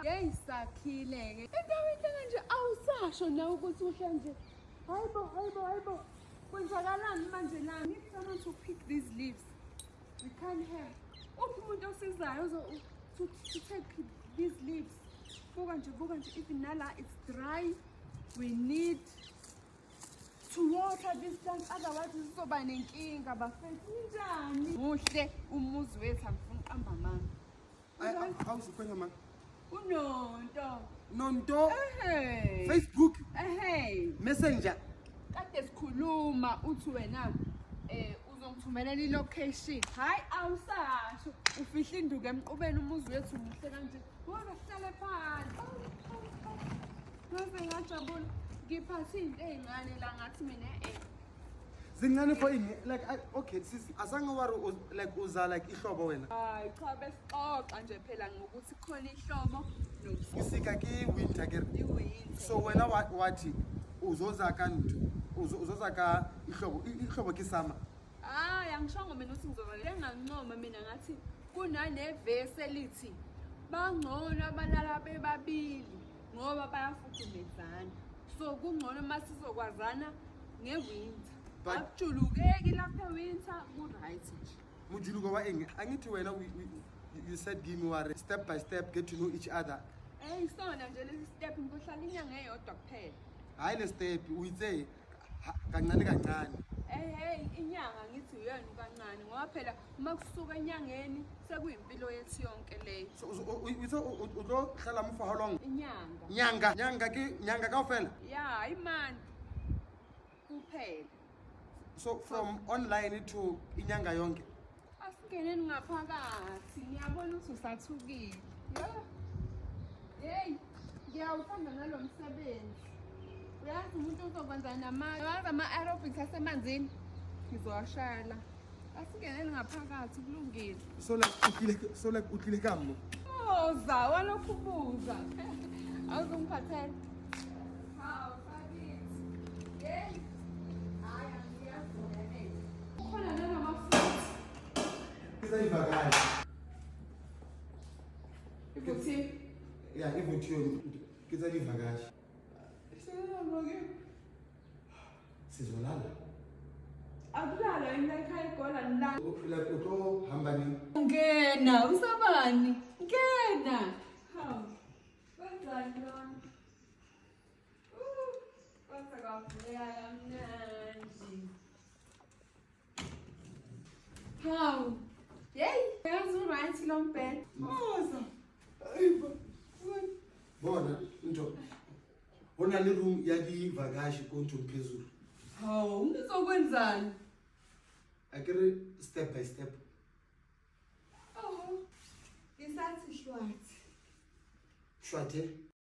Yeyi sakhile-ke. Endaweni nje awusasho nawe ukuthi uhle nje. Hayibo. Kwenzakalani manje la? If someone to pick these leaves, we can't have. Umuntu osizayo to take these leaves. Buka nje, even nala it's dry. We need to water these plants, otherwise sizoba nenkinga bafethu. Njani? Muhle umuzi wethu angifuni ukuhamba mama. Awuzikhwenya mama. Nonto. Facebook. Messenger. Kade sikhuluma uthi wena uzongithumelela ilocation. Hayi awusasho. Ufihla induku emqubeni umuzi wethu muhle kanje. Wona sihlale phansi. Mase ngajabula. Ngiphathe into ezincane la ngathi mina Zincane for ini like okay sis azange wari like uza like ihlobo wena. Hayi cha besixoxa nje phela ngokuthi khona ihlobo Isika ki winter ke. iwinter. So wena wathi uzoza kantu uzoza ka ihlobo ki summer. Hayi angishongo mina ukuthi ngizoba lengancoma mina ngathi kunanevesi elithi bangcono abalala bebabili ngoba bayafudumezana. So kungcono masizokwazana ngewinter. Akujulukeki lapha winter ku right nje. Mujuluko wa enge angithi wena you said give me ware step by step get to know each other. Isona nje lesi step ngihlala inyanga eyodwa kuphela. Hayi le step uyithe kancane. Inyanga ngithi uyena kancane ngoba phela uma kusuka enyangeni sekuyimpilo yethu yonke leyo. So uzohlala mu for how long? Inyanga. Nyanga kaufela? Yeah, imani kuphela. So from online to inyanga yonke. Asingeneni ngaphakathi. Ngiyabona ukuthi usathukile. Hey, ngiyawuthanda nalomsebenzi. Uyazi umuntu uzokwenza ama-aerobics asemanzini. Ngizowashayela. Asingeneni ngaphakathi kulungile. So like utlile kamno. Oza walokhu buza. Awuzongiphathela. Hawu sakithi. Hey. Hayi angiyafuna. Khona nanamafutha. Izayivakala. Ibuthi. Yeah, ivuthiyo kizayivakasha. Sizolala. Akulala ekhaya igola nilala. Like uto hamba ni. Ngena usabani? Ngena. Hawu. Wenzani lona? Kwasa kavuleya kamnandi. Hawu. Hey, yazi uright lo mbhede. Moza. Hayibo. Bona into. Bona le room yakivakashi konto phezulu. Hawu, ngizokwenzani? Akere step by step. Oh. Isathi shwathi. Shwate.